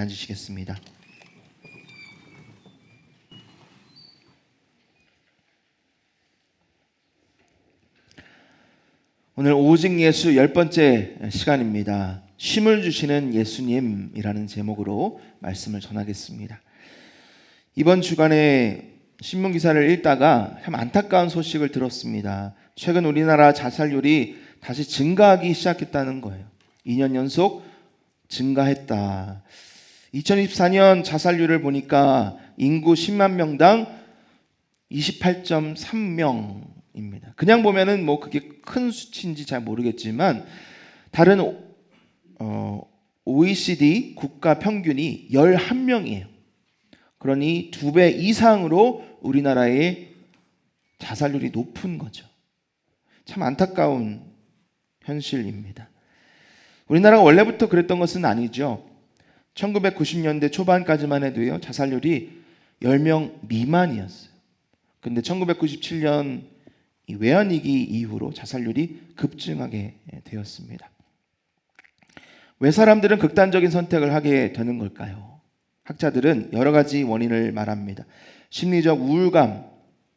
앉으시겠습니다. 오늘 오직 예수 10번째 시간입니다. 쉼을 주시는 예수님이라는 제목으로 말씀을 전하겠습니다. 이번 주간에 신문기사를 읽다가 참 안타까운 소식을 들었습니다. 최근 우리나라 자살률이 다시 증가하기 시작했다는 거예요. 2년 연속 증가했다. 2024년 자살률을 보니까 인구 10만 명당 28.3명입니다. 그냥 보면은 뭐 그게 큰 수치인지 잘 모르겠지만 다른 OECD 국가 평균이 11명이에요. 그러니 2배 이상으로 우리나라의 자살률이 높은 거죠. 참 안타까운 현실입니다. 우리나라가 원래부터 그랬던 것은 아니죠. 1990년대 초반까지만 해도요, 자살률이 10명 미만이었어요. 근데 1997년 이 외환위기 이후로 자살률이 급증하게 되었습니다. 왜 사람들은 극단적인 선택을 하게 되는 걸까요? 학자들은 여러 가지 원인을 말합니다. 심리적 우울감,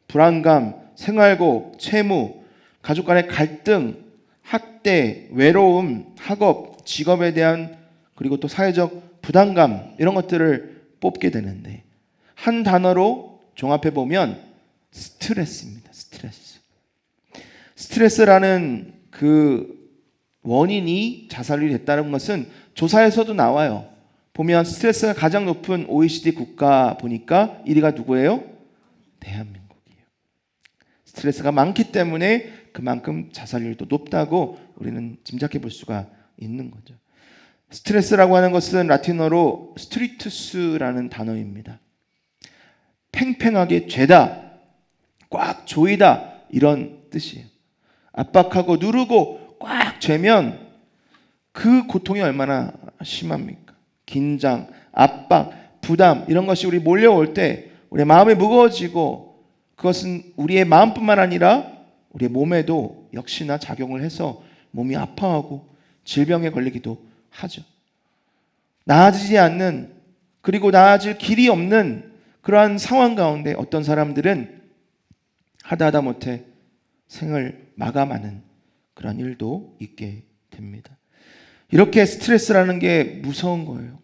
불안감, 생활고, 채무, 가족 간의 갈등, 학대, 외로움, 학업, 직업에 대한 그리고 또 사회적 부담감 이런 것들을 뽑게 되는데 한 단어로 종합해 보면 스트레스입니다. 스트레스라는 그 원인이 자살률이 됐다는 것은 조사에서도 나와요. 보면 스트레스가 가장 높은 OECD 국가 보니까 1위가 누구예요? 대한민국이에요. 스트레스가 많기 때문에 그만큼 자살률도 높다고 우리는 짐작해 볼 수가 있는 거죠. 스트레스라고 하는 것은 라틴어로 스트리투스라는 단어입니다. 팽팽하게 죄다, 꽉 조이다 이런 뜻이에요. 압박하고 누르고 꽉 죄면 그 고통이 얼마나 심합니까? 긴장, 압박, 부담 이런 것이 우리 몰려올 때 우리의 마음이 무거워지고 그것은 우리의 마음뿐만 아니라 우리의 몸에도 역시나 작용을 해서 몸이 아파하고 질병에 걸리기도 하죠. 나아지지 않는 그리고 나아질 길이 없는 그러한 상황 가운데 어떤 사람들은 하다 못해 생을 마감하는 그런 일도 있게 됩니다. 이렇게 스트레스라는 게 무서운 거예요.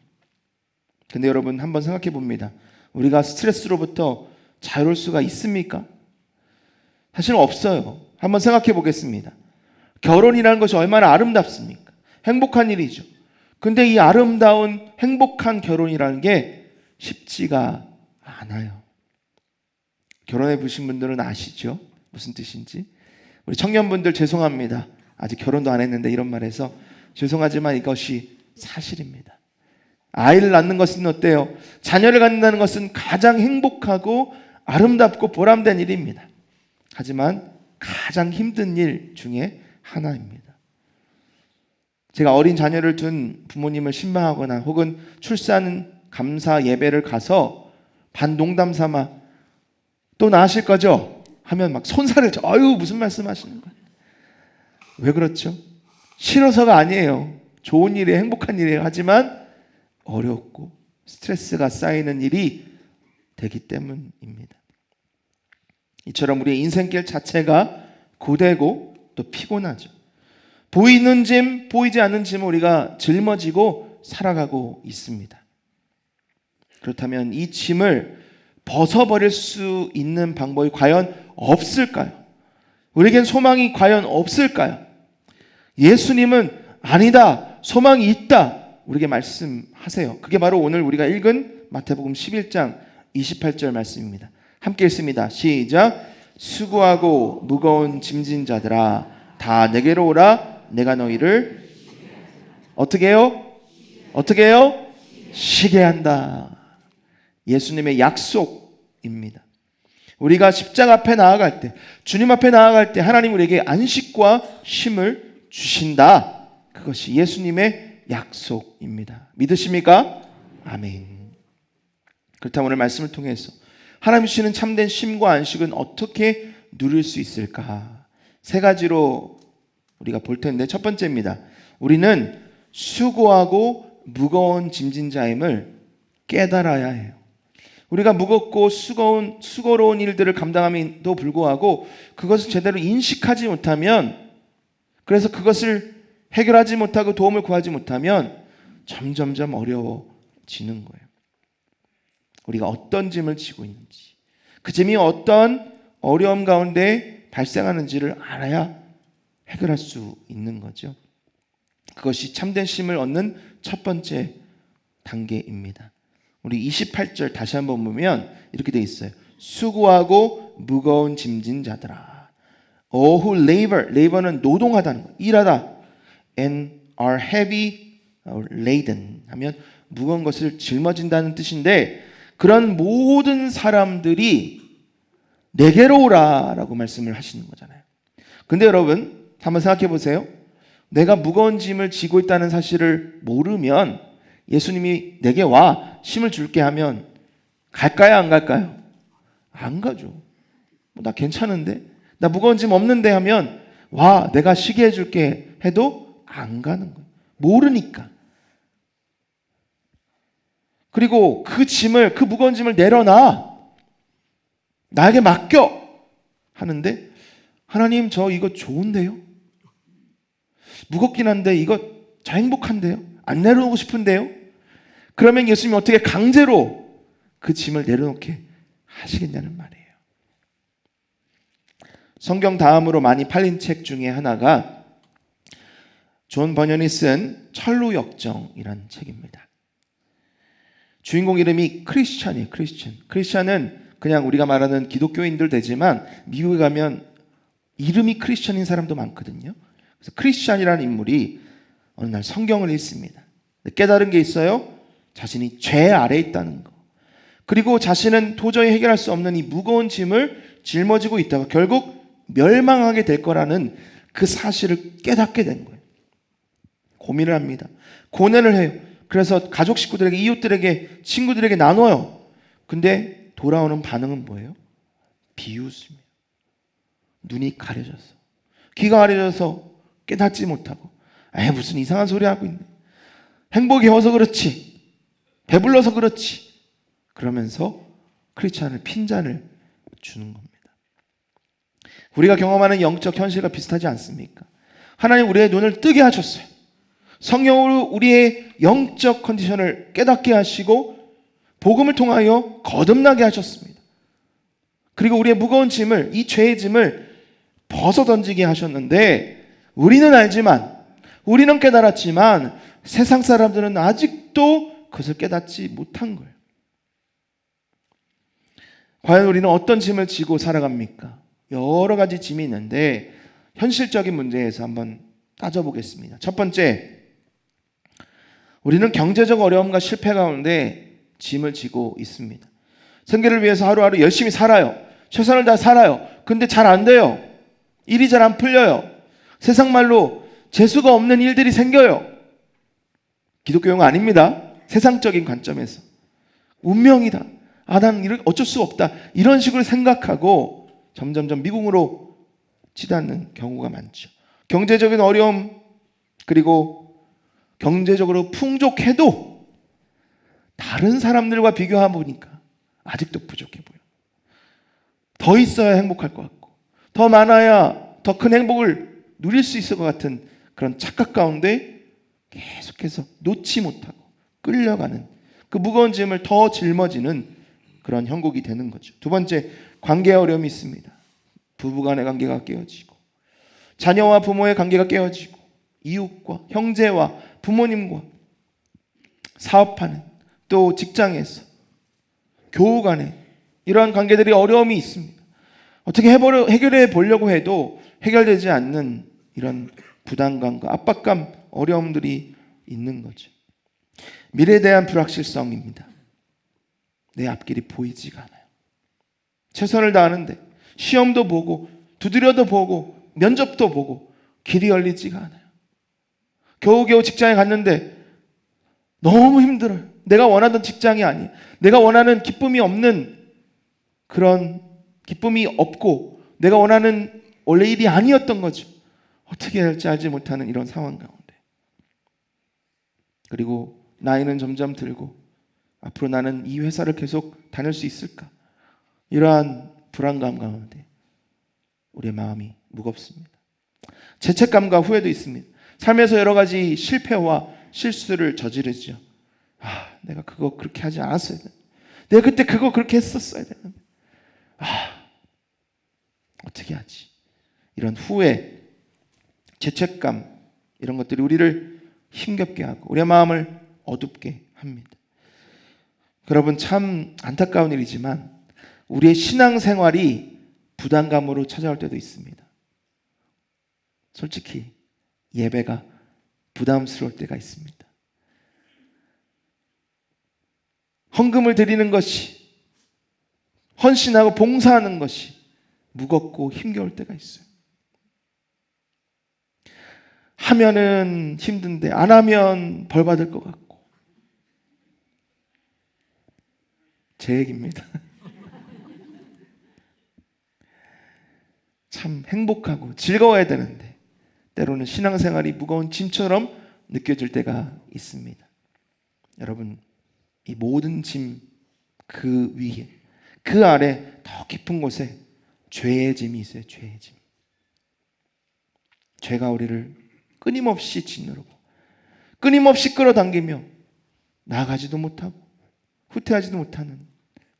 근데 여러분 한번 생각해 봅니다. 우리가 스트레스로부터 자유로울 수가 있습니까? 사실 없어요. 한번 생각해 보겠습니다. 결혼이라는 것이 얼마나 아름답습니까? 행복한 일이죠. 근데 이 아름다운 행복한 결혼이라는 게 쉽지가 않아요. 결혼해 보신 분들은 아시죠? 무슨 뜻인지. 우리 청년분들 죄송합니다. 아직 결혼도 안 했는데 이런 말해서 죄송하지만 이것이 사실입니다. 아이를 낳는 것은 어때요? 자녀를 갖는다는 것은 가장 행복하고 아름답고 보람된 일입니다. 하지만 가장 힘든 일 중에 하나입니다. 제가 어린 자녀를 둔 부모님을 신방하거나 혹은 출산 감사 예배를 가서 반농담 삼아 또 낳으실 거죠? 하면 막 손살을 쳐. 아유 무슨 말씀하시는 거예요? 왜 그렇죠? 싫어서가 아니에요. 좋은 일이에요. 행복한 일이에요. 하지만 어렵고 스트레스가 쌓이는 일이 되기 때문입니다. 이처럼 우리의 인생길 자체가 고되고 또 피곤하죠. 보이는 짐, 보이지 않는 짐 우리가 짊어지고 살아가고 있습니다. 그렇다면 이 짐을 벗어버릴 수 있는 방법이 과연 없을까요? 우리에겐 소망이 과연 없을까요? 예수님은 아니다, 소망이 있다 우리에게 말씀하세요. 그게 바로 오늘 우리가 읽은 마태복음 11장 28절 말씀입니다. 함께 읽습니다. 시작. 수고하고 무거운 짐진 자들아 다 내게로 오라. 내가 너희를 어떻게 해요? 쉬게 한다. 예수님의 약속입니다. 우리가 십자가 앞에 나아갈 때, 주님 앞에 나아갈 때 하나님 우리에게 안식과 쉼을 주신다. 그것이 예수님의 약속입니다. 믿으십니까? 아멘. 그렇다면 오늘 말씀을 통해서 하나님 주시는 참된 쉼과 안식은 어떻게 누릴 수 있을까? 세 가지로 우리가 볼 텐데 첫 번째입니다. 우리는 수고하고 무거운 짐진 자임을 깨달아야 해요. 우리가 무겁고 수고로운 일들을 감당함에도 불구하고 그것을 제대로 인식하지 못하면, 그래서 그것을 해결하지 못하고 도움을 구하지 못하면 점점점 어려워지는 거예요. 우리가 어떤 짐을 지고 있는지, 그 짐이 어떤 어려움 가운데 발생하는지를 알아야 해결할 수 있는 거죠. 그것이 참된 쉼을 얻는 첫 번째 단계입니다. 우리 28절 다시 한번 보면 이렇게 돼 있어요. 수고하고 무거운 짐진 자들아. All who labor는 노동하다는 거, 일하다. And are heavy or laden 하면 무거운 것을 짊어진다는 뜻인데, 그런 모든 사람들이 내게로 오라 라고 말씀을 하시는 거잖아요. 근데 여러분 한번 생각해 보세요. 내가 무거운 짐을 지고 있다는 사실을 모르면 예수님이 내게 와 힘을 줄게 하면 갈까요 안 갈까요? 안 가죠. 나 괜찮은데, 나 무거운 짐 없는데 하면 와 내가 쉬게 해줄게 해도 안 가는 거예요. 모르니까. 그리고 그 무거운 짐을 내려놔, 나에게 맡겨 하는데, 하나님 저 이거 좋은데요? 무겁긴 한데 이거 저 행복한데요? 안 내려놓고 싶은데요? 그러면 예수님이 어떻게 강제로 그 짐을 내려놓게 하시겠냐는 말이에요. 성경 다음으로 많이 팔린 책 중에 하나가 존 버년이 쓴 철로역정이라는 책입니다. 주인공 이름이 크리스찬이에요. 크리스찬은 그냥 우리가 말하는 기독교인들 되지만 미국에 가면 이름이 크리스찬인 사람도 많거든요. 그래서 크리스찬이라는 인물이 어느 날 성경을 읽습니다. 깨달은 게 있어요. 자신이 죄 아래에 있다는 거, 그리고 자신은 도저히 해결할 수 없는 이 무거운 짐을 짊어지고 있다가 결국 멸망하게 될 거라는 그 사실을 깨닫게 된 거예요. 고민을 합니다. 고뇌를 해요. 그래서 가족 식구들에게, 이웃들에게, 친구들에게 나눠요. 근데 돌아오는 반응은 뭐예요? 비웃음이에요. 눈이 가려져서, 귀가 가려져서 깨닫지 못하고, 무슨 이상한 소리 하고 있네, 행복이 어서 그렇지, 배불러서 그렇지, 그러면서 크리스찬을 핀잔을 주는 겁니다. 우리가 경험하는 영적 현실과 비슷하지 않습니까? 하나님 우리의 눈을 뜨게 하셨어요. 성령으로 우리의 영적 컨디션을 깨닫게 하시고 복음을 통하여 거듭나게 하셨습니다. 그리고 우리의 무거운 짐을, 이 죄의 짐을 벗어 던지게 하셨는데, 우리는 알지만, 우리는 깨달았지만 세상 사람들은 아직도 그것을 깨닫지 못한 거예요. 과연 우리는 어떤 짐을 지고 살아갑니까? 여러 가지 짐이 있는데 현실적인 문제에서 한번 따져보겠습니다. 첫 번째, 우리는 경제적 어려움과 실패 가운데 짐을 지고 있습니다. 생계를 위해서 하루하루 열심히 살아요. 최선을 다해 살아요. 근데 잘 안 돼요. 일이 잘 안 풀려요. 세상 말로 재수가 없는 일들이 생겨요. 기독교 용어 아닙니다. 세상적인 관점에서 운명이다, 난 어쩔 수 없다, 이런 식으로 생각하고 점점점 미궁으로 치닫는 경우가 많죠. 경제적인 어려움, 그리고 경제적으로 풍족해도 다른 사람들과 비교해 보니까 아직도 부족해 보여요. 더 있어야 행복할 것 같고, 더 많아야 더 큰 행복을 누릴 수 있을 것 같은 그런 착각 가운데 계속해서 놓지 못하고 끌려가는, 그 무거운 짐을 더 짊어지는 그런 형국이 되는 거죠. 두 번째, 관계 어려움이 있습니다. 부부간의 관계가 깨어지고, 자녀와 부모의 관계가 깨어지고, 이웃과 형제와 부모님과, 사업하는, 또 직장에서, 교우 간에 이러한 관계들이 어려움이 있습니다. 어떻게 해결해 보려고 해도 해결되지 않는 이런 부담감과 압박감, 어려움들이 있는 거죠. 미래에 대한 불확실성입니다. 내 앞길이 보이지가 않아요. 최선을 다하는데 시험도 보고 두드려도 보고 면접도 보고 길이 열리지가 않아요. 겨우겨우 직장에 갔는데 너무 힘들어요. 내가 원하던 직장이 아니에요. 내가 원하는 기쁨이 없는, 그런 기쁨이 없고 내가 원하는 원래 일이 아니었던 거죠. 어떻게 해야 할지 알지 못하는 이런 상황 가운데, 그리고 나이는 점점 들고 앞으로 나는 이 회사를 계속 다닐 수 있을까? 이러한 불안감 가운데 우리의 마음이 무겁습니다. 죄책감과 후회도 있습니다. 삶에서 여러 가지 실패와 실수를 저지르죠. 내가 그거 그렇게 하지 않았어야 돼. 내가 그때 그거 그렇게 했었어야 되는데. 어떻게 하지? 이런 후회, 죄책감 이런 것들이 우리를 힘겹게 하고 우리의 마음을 어둡게 합니다. 여러분, 참 안타까운 일이지만 우리의 신앙생활이 부담감으로 찾아올 때도 있습니다. 솔직히 예배가 부담스러울 때가 있습니다. 헌금을 드리는 것이, 헌신하고 봉사하는 것이 무겁고 힘겨울 때가 있어요. 하면은 힘든데 안 하면 벌 받을 것 같고. 제 얘기입니다. 참 행복하고 즐거워야 되는데 때로는 신앙생활이 무거운 짐처럼 느껴질 때가 있습니다. 여러분, 이 모든 짐 그 위에, 그 아래 더 깊은 곳에 죄의 짐이 있어요. 죄의 짐. 죄가 우리를 끊임없이 짓누르고 끊임없이 끌어당기며 나아가지도 못하고 후퇴하지도 못하는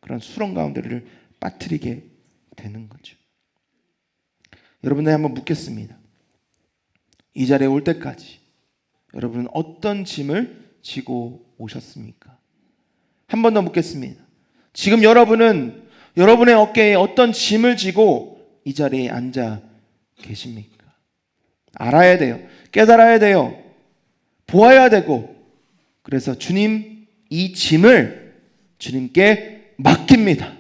그런 수렁 가운데를 빠뜨리게 되는 거죠. 여러분들 한번 묻겠습니다. 이 자리에 올 때까지 여러분은 어떤 짐을 지고 오셨습니까? 한 번 더 묻겠습니다. 지금 여러분은 여러분의 어깨에 어떤 짐을 지고 이 자리에 앉아 계십니까? 알아야 돼요. 깨달아야 돼요. 보아야 되고, 그래서 주님, 이 짐을 주님께 맡깁니다.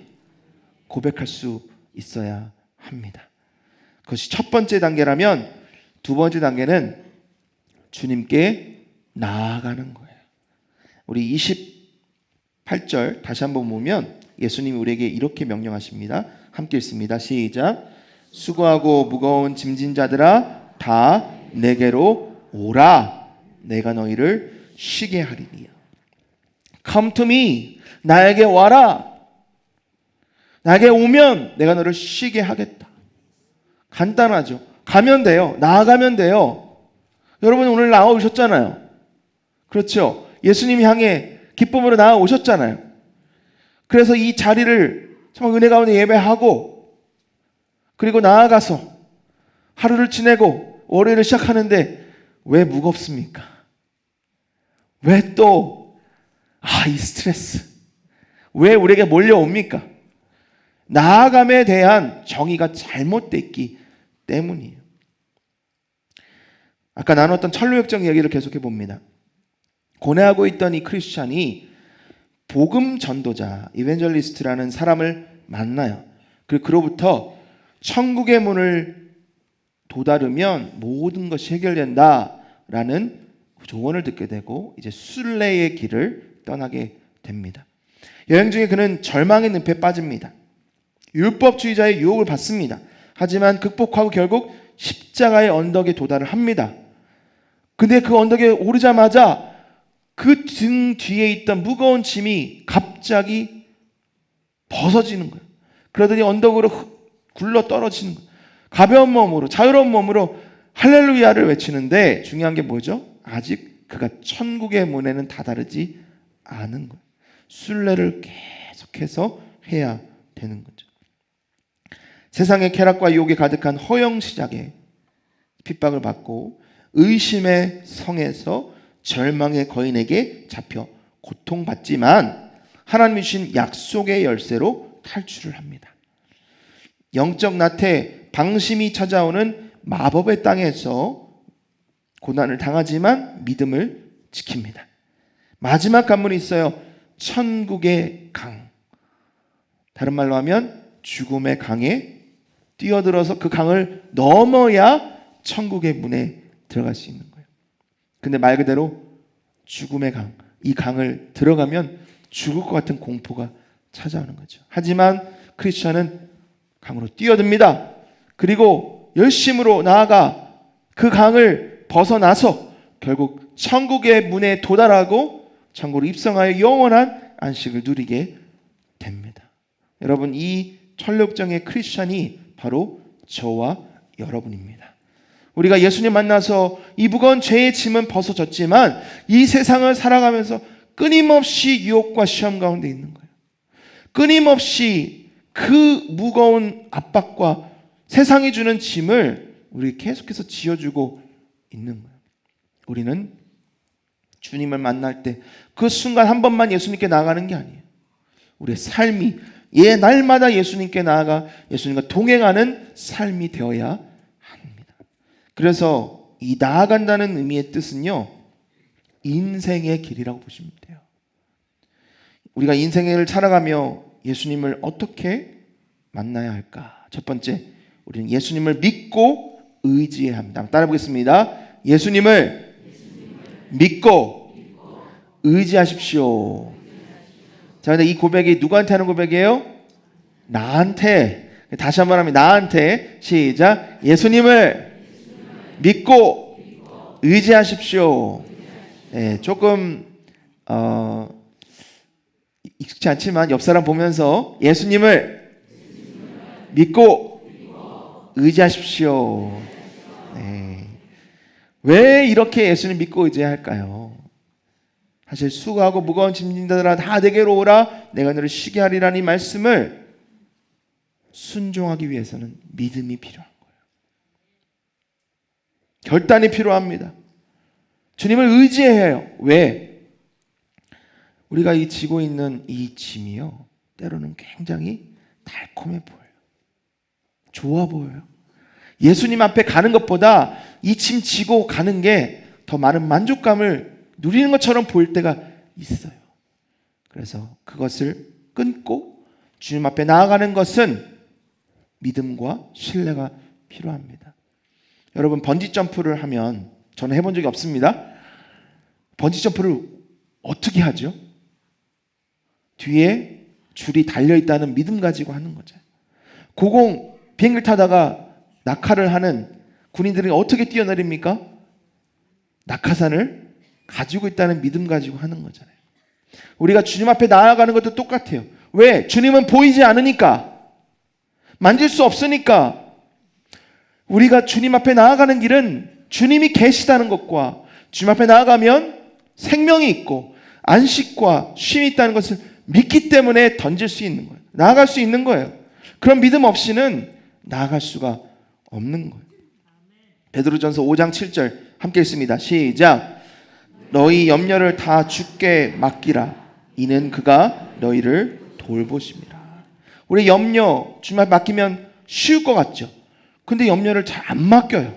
고백할 수 있어야 합니다. 그것이 첫 번째 단계라면 두 번째 단계는 주님께 나아가는 거예요. 우리 28절 다시 한번 보면 예수님이 우리에게 이렇게 명령하십니다. 함께 읽습니다. 시작. 수고하고 무거운 짐진 자들아 다 내게로 오라. 내가 너희를 쉬게 하리니. Come to me. 나에게 와라. 나에게 오면 내가 너를 쉬게 하겠다. 간단하죠. 가면 돼요. 나아가면 돼요. 여러분 오늘 나와오셨잖아요. 그렇죠. 예수님이 향해 기쁨으로 나아오셨잖아요. 그래서 이 자리를 정말 은혜 가운데 예배하고 그리고 나아가서 하루를 지내고 월요일을 시작하는데 왜 무겁습니까? 왜 또 이 스트레스 왜 우리에게 몰려옵니까? 나아감에 대한 정의가 잘못됐기 때문이에요. 아까 나눴던 천루역정 이야기를 계속해 봅니다. 고뇌하고 있던 이 크리스찬이 복음 전도자, 이벤젤리스트라는 사람을 만나요. 그로부터 천국의 문을 도다르면 모든 것이 해결된다라는 조언을 듣게 되고 이제 순례의 길을 떠나게 됩니다. 여행 중에 그는 절망의 늪에 빠집니다. 율법주의자의 유혹을 받습니다. 하지만 극복하고 결국 십자가의 언덕에 도달을 합니다. 근데 그 언덕에 오르자마자 그 등 뒤에 있던 무거운 짐이 갑자기 벗어지는 거예요. 그러더니 언덕으로 굴러 떨어지는 거예요. 가벼운 몸으로, 자유로운 몸으로 할렐루야를 외치는데 중요한 게 뭐죠? 아직 그가 천국의 문에는 다다르지 않은 거예요. 순례를 계속해서 해야 되는 거죠. 세상의 쾌락과 유혹에 가득한 허영 시작에 핍박을 받고 의심의 성에서 절망의 거인에게 잡혀 고통받지만 하나님이 주신 약속의 열쇠로 탈출을 합니다. 영적 나태, 방심이 찾아오는 마법의 땅에서 고난을 당하지만 믿음을 지킵니다. 마지막 관문이 있어요. 천국의 강. 다른 말로 하면 죽음의 강에 뛰어들어서 그 강을 넘어야 천국의 문에 들어갈 수 있는 거예요. 근데 말 그대로 죽음의 강, 이 강을 들어가면 죽을 것 같은 공포가 찾아오는 거죠. 하지만 크리스천은 강으로 뛰어듭니다. 그리고 열심으로 나아가 그 강을 벗어나서 결국 천국의 문에 도달하고 천국으로 입성하여 영원한 안식을 누리게 됩니다. 여러분, 이 천국정의 크리스찬이 바로 저와 여러분입니다. 우리가 예수님 만나서 이 무거운 죄의 짐은 벗어졌지만 이 세상을 살아가면서 끊임없이 유혹과 시험 가운데 있는 거예요. 끊임없이 그 무거운 압박과 세상이 주는 짐을 우리 계속해서 지어주고 있는 거예요. 우리는 주님을 만날 때 그 순간 한 번만 예수님께 나아가는 게 아니에요. 우리의 삶이 날마다 예수님께 나아가 예수님과 동행하는 삶이 되어야 합니다. 그래서 이 나아간다는 의미의 뜻은요, 인생의 길이라고 보시면 돼요. 우리가 인생을 살아가며 예수님을 어떻게 만나야 할까? 첫 번째, 우리는 예수님을 믿고 의지해야 합니다. 따라 보겠습니다. 예수님을 믿고 의지하십시오. 자, 근데 이 고백이 누구한테 하는 고백이에요? 나한테. 다시 한번 하면 나한테. 시작. 예수님을 믿고 의지하십시오. 네, 조금 익숙치 않지만 옆 사람 보면서 예수님을 믿고 의지하십시오. 네. 왜 이렇게 예수님 믿고 의지해야 할까요? 사실 수고하고 무거운 짐진 자들아 다 내게로 오라 내가 너를 쉬게 하리라는 이 말씀을 순종하기 위해서는 믿음이 필요한 거예요. 결단이 필요합니다. 주님을 의지해야 해요. 왜? 우리가 이 지고 있는 이 짐이요, 때로는 굉장히 달콤해 보여요. 좋아 보여요. 예수님 앞에 가는 것보다 이 짐 지고 가는 게 더 많은 만족감을 누리는 것처럼 보일 때가 있어요. 그래서 그것을 끊고 주님 앞에 나아가는 것은 믿음과 신뢰가 필요합니다. 여러분, 번지 점프를 하면, 저는 해본 적이 없습니다. 번지 점프를 어떻게 하죠? 뒤에 줄이 달려있다는 믿음 가지고 하는 거죠. 고공 비행기를 타다가 낙하를 하는 군인들이 어떻게 뛰어내립니까? 낙하산을 가지고 있다는 믿음 가지고 하는 거잖아요. 우리가 주님 앞에 나아가는 것도 똑같아요. 왜? 주님은 보이지 않으니까, 만질 수 없으니까. 우리가 주님 앞에 나아가는 길은 주님이 계시다는 것과 주님 앞에 나아가면 생명이 있고 안식과 쉼이 있다는 것을 믿기 때문에 던질 수 있는 거예요. 나아갈 수 있는 거예요. 그런 믿음 없이는 나아갈 수가 없는 거예요. 베드로전서 5장 7절 함께 읽습니다. 시작. 너희 염려를 다 주께 맡기라. 이는 그가 너희를 돌보심이라. 우리 염려 주님 앞에 맡기면 쉬울 것 같죠. 근데 염려를 잘 안 맡겨요.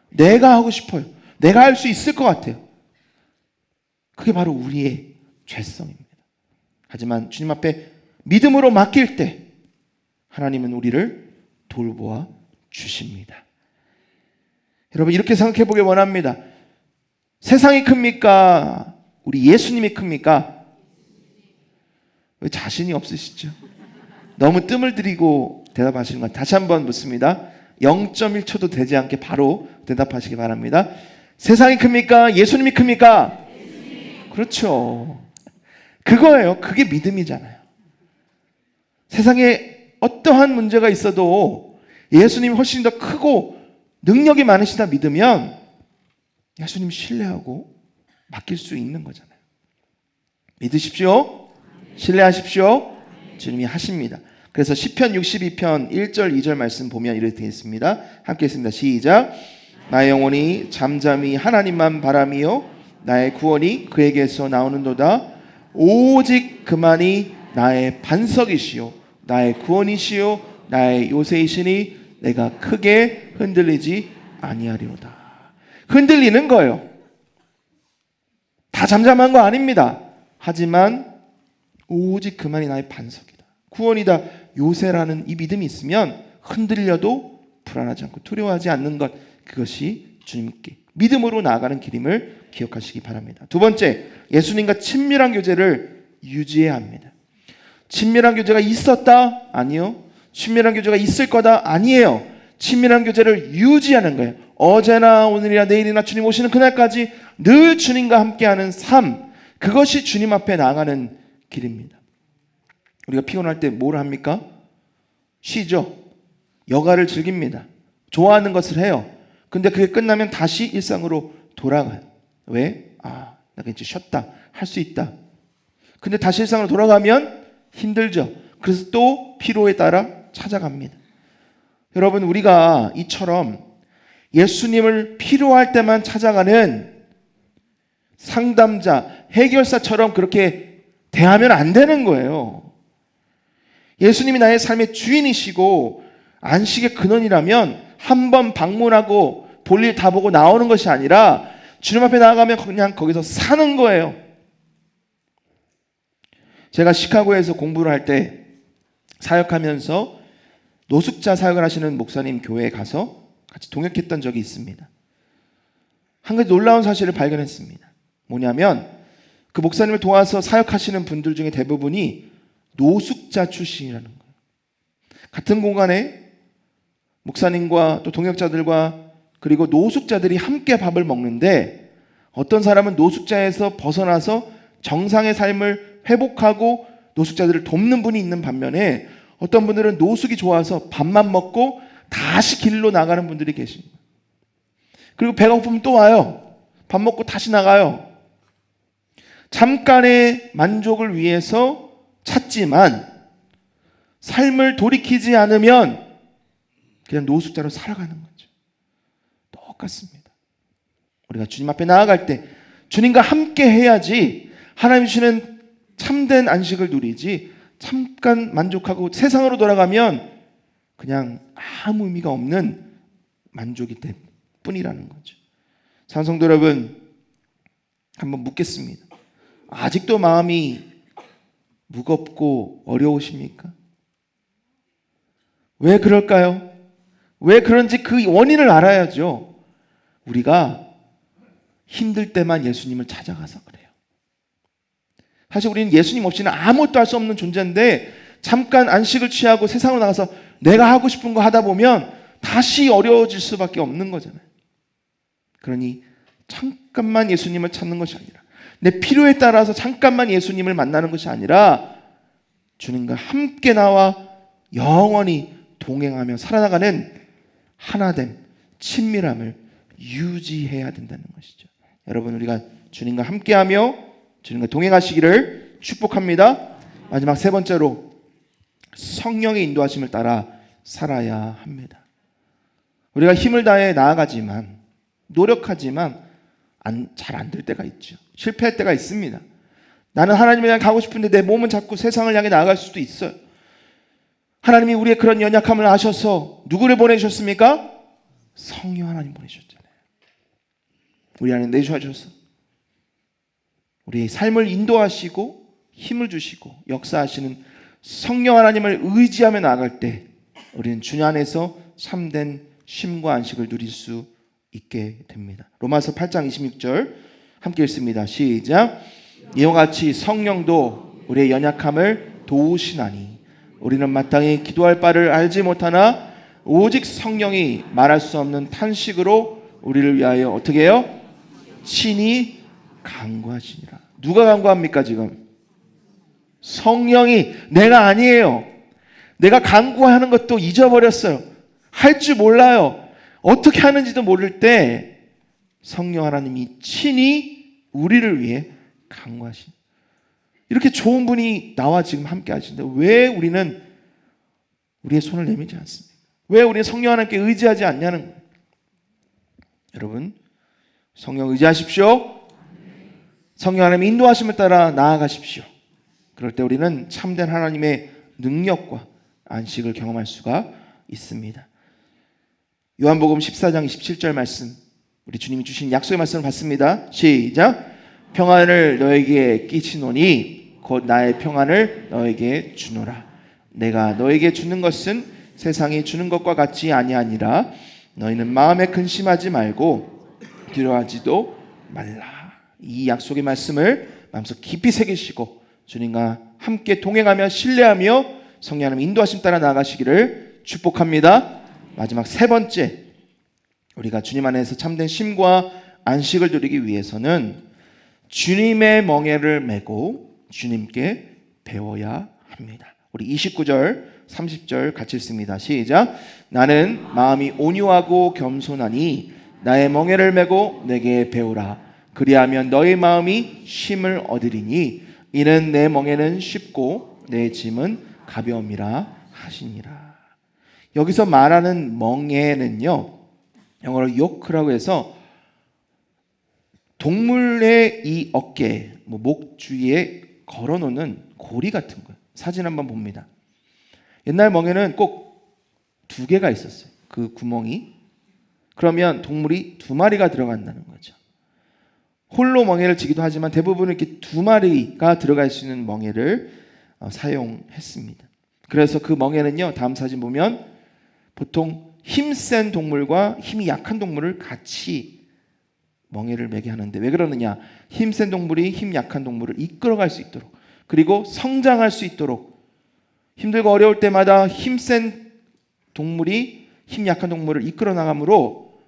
내가 하고 싶어요. 내가 할 수 있을 것 같아요. 그게 바로 우리의 죄성입니다. 하지만 주님 앞에 믿음으로 맡길 때 하나님은 우리를 돌보아 주십니다. 여러분, 이렇게 생각해 보길 원합니다. 세상이 큽니까? 우리 예수님이 큽니까? 왜 자신이 없으시죠? 너무 뜸을 들이고 대답하시는 것. 다시 한번 묻습니다. 0.1초도 되지 않게 바로 대답하시기 바랍니다. 세상이 큽니까? 예수님이 큽니까? 그렇죠. 그거예요. 그게 믿음이잖아요. 세상에 어떠한 문제가 있어도 예수님이 훨씬 더 크고 능력이 많으시다 믿으면 예수님 신뢰하고 맡길 수 있는 거잖아요. 믿으십시오. 신뢰하십시오. 주님이 하십니다. 그래서 시편 62편 1절 2절 말씀 보면 이렇게 되어 있습니다. 함께 했습니다. 시작. 나의 영혼이 잠잠히 하나님만 바라미요 나의 구원이 그에게서 나오는도다. 오직 그만이 나의 반석이시요 나의 구원이시요 나의 요새이시니 내가 크게 흔들리지 아니하리로다. 흔들리는 거예요. 다 잠잠한 거 아닙니다. 하지만 오직 그만이 나의 반석이다, 구원이다, 요새라는 이 믿음이 있으면 흔들려도 불안하지 않고 두려워하지 않는 것, 그것이 주님께 믿음으로 나아가는 길임을 기억하시기 바랍니다. 두 번째, 예수님과 친밀한 교제를 유지해야 합니다. 친밀한 교제가 있었다? 아니요. 친밀한 교제가 있을 거다? 아니에요. 친밀한 교제를 유지하는 거예요. 어제나 오늘이나 내일이나 주님 오시는 그날까지 늘 주님과 함께하는 삶, 그것이 주님 앞에 나아가는 길입니다. 우리가 피곤할 때 뭘 합니까? 쉬죠. 여가를 즐깁니다. 좋아하는 것을 해요. 근데 그게 끝나면 다시 일상으로 돌아가요. 왜? 내가 이제 쉬었다. 할 수 있다. 근데 다시 일상으로 돌아가면 힘들죠. 그래서 또 피로에 따라 찾아갑니다. 여러분, 우리가 이처럼 예수님을 필요할 때만 찾아가는 상담자, 해결사처럼 그렇게 대하면 안 되는 거예요. 예수님이 나의 삶의 주인이시고 안식의 근원이라면 한 번 방문하고 볼일 다 보고 나오는 것이 아니라 주님 앞에 나아가면 그냥 거기서 사는 거예요. 제가 시카고에서 공부를 할 때 사역하면서 노숙자 사역을 하시는 목사님 교회에 가서 같이 동역했던 적이 있습니다. 한 가지 놀라운 사실을 발견했습니다. 뭐냐면 그 목사님을 도와서 사역하시는 분들 중에 대부분이 노숙자 출신이라는 거예요. 같은 공간에 목사님과 또 동역자들과 그리고 노숙자들이 함께 밥을 먹는데 어떤 사람은 노숙자에서 벗어나서 정상의 삶을 회복하고 노숙자들을 돕는 분이 있는 반면에 어떤 분들은 노숙이 좋아서 밥만 먹고 다시 길로 나가는 분들이 계십니다. 그리고 배가 고프면 또 와요. 밥 먹고 다시 나가요. 잠깐의 만족을 위해서 찾지만 삶을 돌이키지 않으면 그냥 노숙자로 살아가는 거죠. 똑같습니다. 우리가 주님 앞에 나아갈 때 주님과 함께 해야지 하나님 주시는 참된 안식을 누리지, 잠깐 만족하고 세상으로 돌아가면 그냥 아무 의미가 없는 만족이 될 뿐이라는 거죠. 사랑하는 성도 여러분, 한번 묻겠습니다. 아직도 마음이 무겁고 어려우십니까? 왜 그럴까요? 왜 그런지 그 원인을 알아야죠. 우리가 힘들 때만 예수님을 찾아가서 그래요. 사실 우리는 예수님 없이는 아무것도 할 수 없는 존재인데 잠깐 안식을 취하고 세상으로 나가서 내가 하고 싶은 거 하다 보면 다시 어려워질 수밖에 없는 거잖아요. 그러니 잠깐만 예수님을 찾는 것이 아니라, 내 필요에 따라서 잠깐만 예수님을 만나는 것이 아니라 주님과 함께 나와 영원히 동행하며 살아나가는 하나됨, 친밀함을 유지해야 된다는 것이죠. 여러분, 우리가 주님과 함께하며 주님과 동행하시기를 축복합니다. 마지막 세 번째로, 성령의 인도하심을 따라 살아야 합니다. 우리가 힘을 다해 나아가지만, 노력하지만 잘 안 될 때가 있죠. 실패할 때가 있습니다. 나는 하나님을 향해 가고 싶은데 내 몸은 자꾸 세상을 향해 나아갈 수도 있어요. 하나님이 우리의 그런 연약함을 아셔서 누구를 보내주셨습니까? 성령 하나님 보내셨잖아요. 우리 안에 내주셔서 우리의 삶을 인도하시고 힘을 주시고 역사하시는 성령 하나님을 의지하며 나아갈 때 우리는 주님 안에서 참된 쉼과 안식을 누릴 수 있게 됩니다. 로마서 8장 26절 함께 읽습니다. 시작. 이와 같이 성령도 우리의 연약함을 도우시나니 우리는 마땅히 기도할 바를 알지 못하나 오직 성령이 말할 수 없는 탄식으로 우리를 위하여 어떻게 해요? 친히 간구하시니라. 누가 간구합니까 지금? 성령이. 내가 아니에요. 내가 간구하는 것도 잊어버렸어요. 할 줄 몰라요. 어떻게 하는지도 모를 때 성령 하나님이 친히 우리를 위해 간구하신, 이렇게 좋은 분이 나와 지금 함께 하시는데 왜 우리는 우리의 손을 내밀지 않습니까? 왜 우리는 성령 하나님께 의지하지 않냐는 거예요. 여러분, 성령 의지하십시오. 성령 하나님의 인도하심을 따라 나아가십시오. 그럴 때 우리는 참된 하나님의 능력과 안식을 경험할 수가 있습니다. 요한복음 14장 27절 말씀, 우리 주님이 주신 약속의 말씀을 받습니다. 시작. 평안을 너에게 끼치노니 곧 나의 평안을 너에게 주노라. 내가 너에게 주는 것은 세상이 주는 것과 같지 아니하니라. 너희는 마음에 근심하지 말고 두려워하지도 말라. 이 약속의 말씀을 마음속 깊이 새기시고 주님과 함께 동행하며 신뢰하며 성령 하나님 인도하심 따라 나아가시기를 축복합니다. 마지막 세 번째, 우리가 주님 안에서 참된 쉼과 안식을 누리기 위해서는 주님의 멍에를 메고 주님께 배워야 합니다. 우리 29절 30절 같이 읽습니다. 시작. 나는 마음이 온유하고 겸손하니 나의 멍에를 메고 내게 배우라. 그리하면 너의 마음이 쉼을 얻으리니 이는 내 멍에는 쉽고 내 짐은 가벼움이라 하시니라. 여기서 말하는 멍에는요, 영어로 요크라고 해서 동물의 이 어깨, 목 주위에 걸어놓는 고리 같은 거예요. 사진 한번 봅니다. 옛날 멍에는 꼭 2개가 있었어요. 그 구멍이. 그러면 동물이 2마리가 들어간다는 거죠. 홀로 멍에를 치기도 하지만 대부분 이렇게 2마리가 들어갈 수 있는 멍에를 사용했습니다. 그래서 그 멍에는요, 다음 사진 보면 보통 힘센 동물과 힘이 약한 동물을 같이 멍에를 매게 하는데, 왜 그러느냐? 힘센 동물이 힘 약한 동물을 이끌어갈 수 있도록, 그리고 성장할 수 있도록, 힘들고 어려울 때마다 힘센 동물이 힘 약한 동물을 이끌어 나가므로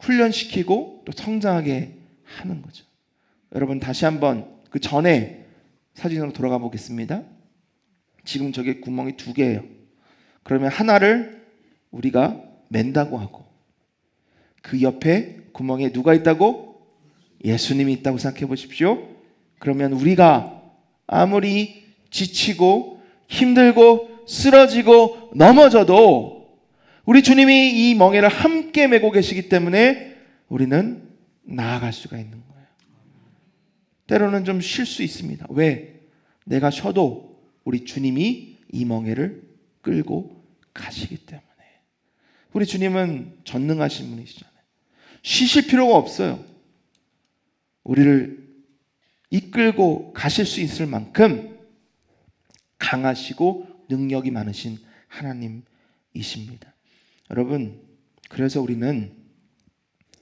훈련시키고 또 성장하게 하는 거죠. 여러분, 다시 한번 그 전에 사진으로 돌아가 보겠습니다. 지금 저게 구멍이 2개예요. 그러면 하나를 우리가 맨다고 하고, 그 옆에 구멍에 누가 있다고? 예수님이 있다고 생각해 보십시오. 그러면 우리가 아무리 지치고 힘들고 쓰러지고 넘어져도 우리 주님이 이 멍에를 함께 메고 계시기 때문에 우리는 나아갈 수가 있는 거예요. 때로는 좀 쉴 수 있습니다. 왜? 내가 쉬어도 우리 주님이 이 멍에를 끌고 가시기 때문에. 우리 주님은 전능하신 분이시잖아요. 쉬실 필요가 없어요. 우리를 이끌고 가실 수 있을 만큼 강하시고 능력이 많으신 하나님이십니다. 여러분, 그래서 우리는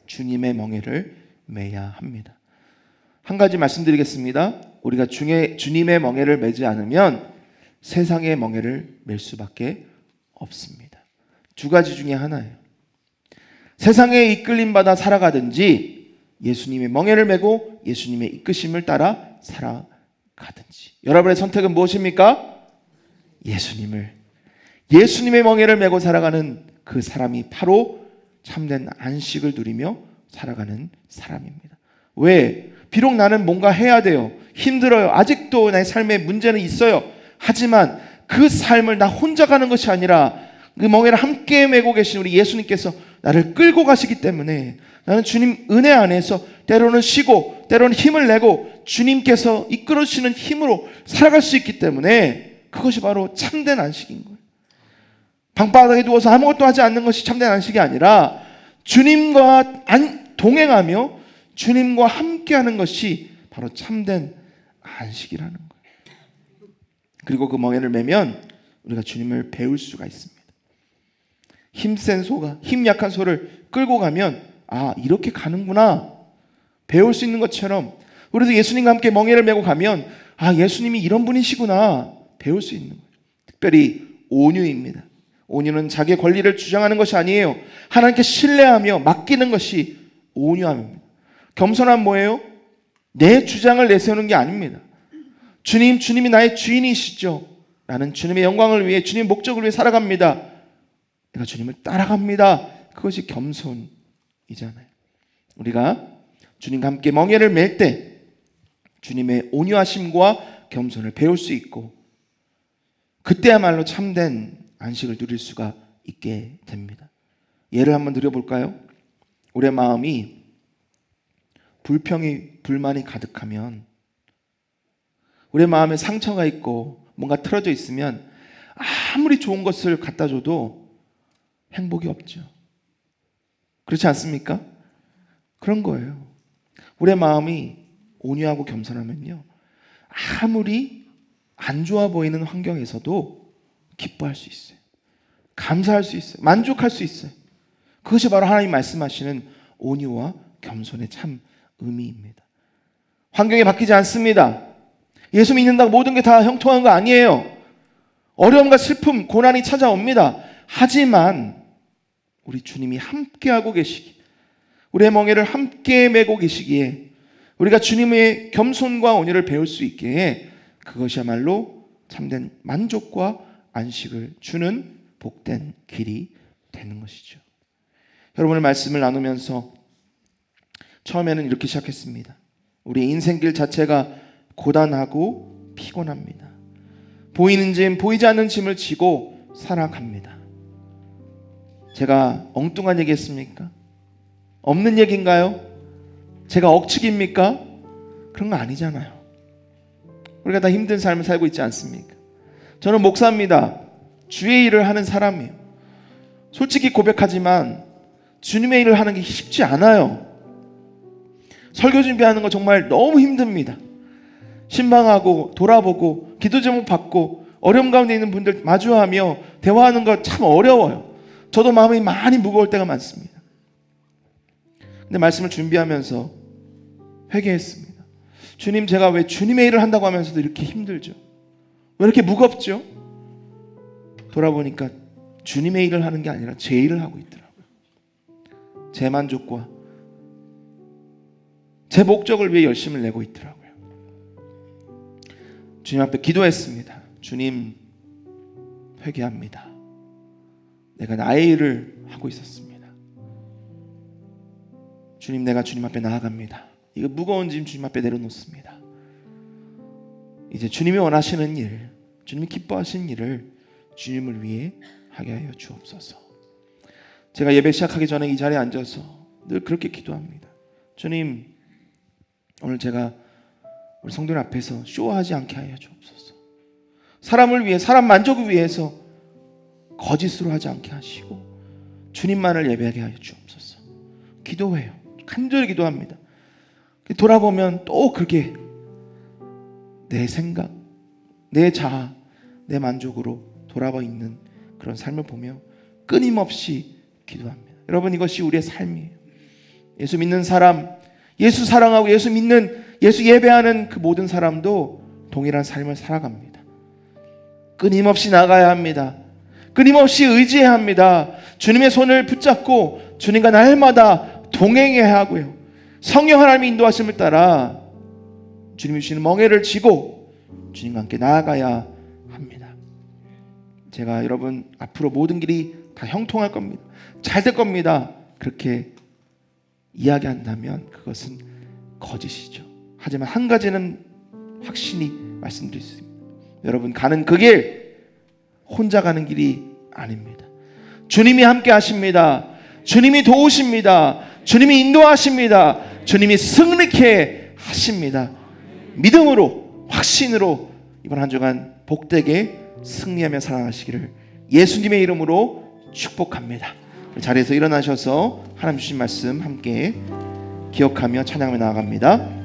주님의 멍에를 매야 합니다. 한 가지 말씀드리겠습니다. 우리가 주님의 멍에를 매지 않으면 세상의 멍에를 맬 수밖에 없습니다. 2가지 중에 하나예요. 세상에 이끌림 받아 살아가든지 예수님의 멍에를 메고 예수님의 이끄심을 따라 살아가든지. 여러분의 선택은 무엇입니까? 예수님의 멍에를 메고 살아가는 그 사람이 바로 참된 안식을 누리며 살아가는 사람입니다. 왜? 비록 나는 뭔가 해야 돼요. 힘들어요. 아직도 나의 삶에 문제는 있어요. 하지만 그 삶을 나 혼자 가는 것이 아니라 그 멍에를 함께 메고 계신 우리 예수님께서 나를 끌고 가시기 때문에 나는 주님 은혜 안에서 때로는 쉬고 때로는 힘을 내고 주님께서 이끌어주시는 힘으로 살아갈 수 있기 때문에 그것이 바로 참된 안식인 거예요. 방바닥에 누워서 아무것도 하지 않는 것이 참된 안식이 아니라 주님과 동행하며 주님과 함께하는 것이 바로 참된 안식이라는 거예요. 그리고 그 멍에를 매면 우리가 주님을 배울 수가 있습니다. 힘센 소가 힘 약한 소를 끌고 가면 이렇게 가는구나 배울 수 있는 것처럼 우리도 예수님과 함께 멍에를 메고 가면 예수님이 이런 분이시구나 배울 수 있는 거예요. 특별히 온유입니다. 온유는 자기의 권리를 주장하는 것이 아니에요. 하나님께 신뢰하며 맡기는 것이 온유함입니다. 겸손함 뭐예요? 내 주장을 내세우는 게 아닙니다. 주님이 나의 주인이시죠. 나는 주님의 영광을 위해 주님의 목적을 위해 살아갑니다. 내가 주님을 따라갑니다. 그것이 겸손이잖아요. 우리가 주님과 함께 멍에를 맬 때 주님의 온유하심과 겸손을 배울 수 있고 그때야말로 참된 안식을 누릴 수가 있게 됩니다. 예를 한번 드려볼까요? 우리의 마음이 불만이 가득하면, 우리의 마음에 상처가 있고 뭔가 틀어져 있으면 아무리 좋은 것을 갖다 줘도 행복이 없죠. 그렇지 않습니까? 그런 거예요. 우리의 마음이 온유하고 겸손하면요, 아무리 안 좋아 보이는 환경에서도 기뻐할 수 있어요. 감사할 수 있어요. 만족할 수 있어요. 그것이 바로 하나님 말씀하시는 온유와 겸손의 참 의미입니다. 환경이 바뀌지 않습니다. 예수 믿는다고 모든 게 다 형통한 거 아니에요. 어려움과 슬픔, 고난이 찾아옵니다. 하지만 우리 주님이 함께하고 계시기, 우리의 멍에를 함께 메고 계시기에 우리가 주님의 겸손과 온유를 배울 수 있게 그것이야말로 참된 만족과 안식을 주는 복된 길이 되는 것이죠. 여러분의 말씀을 나누면서 처음에는 이렇게 시작했습니다. 우리 인생길 자체가 고단하고 피곤합니다. 보이는 짐, 보이지 않는 짐을 지고 살아갑니다. 제가 엉뚱한 얘기 했습니까? 없는 얘기인가요? 제가 억측입니까? 그런 거 아니잖아요. 우리가 다 힘든 삶을 살고 있지 않습니까? 저는 목사입니다. 주의 일을 하는 사람이에요. 솔직히 고백하지만 주님의 일을 하는 게 쉽지 않아요. 설교 준비하는 거 정말 너무 힘듭니다. 신방하고 돌아보고 기도 제목 받고 어려움 가운데 있는 분들 마주하며 대화하는 거 참 어려워요. 저도 마음이 많이 무거울 때가 많습니다. 근데 말씀을 준비하면서 회개했습니다. 주님, 제가 왜 주님의 일을 한다고 하면서도 이렇게 힘들죠? 왜 이렇게 무겁죠? 돌아보니까 주님의 일을 하는 게 아니라 제 일을 하고 있더라고요. 제 만족과 제 목적을 위해 열심을 내고 있더라고요. 주님 앞에 기도했습니다. 주님, 회개합니다. 내가 나의 일을 하고 있었습니다. 주님, 내가 주님 앞에 나아갑니다. 이거 무거운 짐 주님 앞에 내려놓습니다. 이제 주님이 원하시는 일, 주님이 기뻐하시는 일을 주님을 위해 하게 하여 주옵소서. 제가 예배 시작하기 전에 이 자리에 앉아서 늘 그렇게 기도합니다. 주님, 오늘 제가 우리 성도님 앞에서 쇼하지 않게 하여 주옵소서. 사람을 위해, 사람 만족을 위해서 거짓으로 하지 않게 하시고 주님만을 예배하게 하여 주옵소서. 기도해요. 간절히 기도합니다. 돌아보면 또 그게 내 생각, 내 자아, 내 만족으로 돌아와 있는 그런 삶을 보며 끊임없이 기도합니다. 여러분, 이것이 우리의 삶이에요. 예수 믿는 사람, 예수 사랑하고 예수 믿는, 예수 예배하는 그 모든 사람도 동일한 삶을 살아갑니다. 끊임없이 나가야 합니다. 끊임없이 의지해야 합니다. 주님의 손을 붙잡고 주님과 날마다 동행해야 하고요. 성령 하나님의 인도하심을 따라 주님이 주시는 멍에를 지고 주님과 함께 나아가야 합니다. 제가 여러분 앞으로 모든 길이 다 형통할 겁니다. 잘 될 겁니다. 그렇게 이야기한다면 그것은 거짓이죠. 하지만 한 가지는 확신히 말씀드릴 수 있습니다. 여러분, 가는 그 길 혼자 가는 길이 아닙니다. 주님이 함께 하십니다. 주님이 도우십니다. 주님이 인도하십니다. 주님이 승리케 하십니다. 믿음으로, 확신으로 이번 한 주간 복되게 승리하며 살아가시기를 예수님의 이름으로 축복합니다. 자리에서 일어나셔서 하나님 주신 말씀 함께 기억하며 찬양하며 나아갑니다.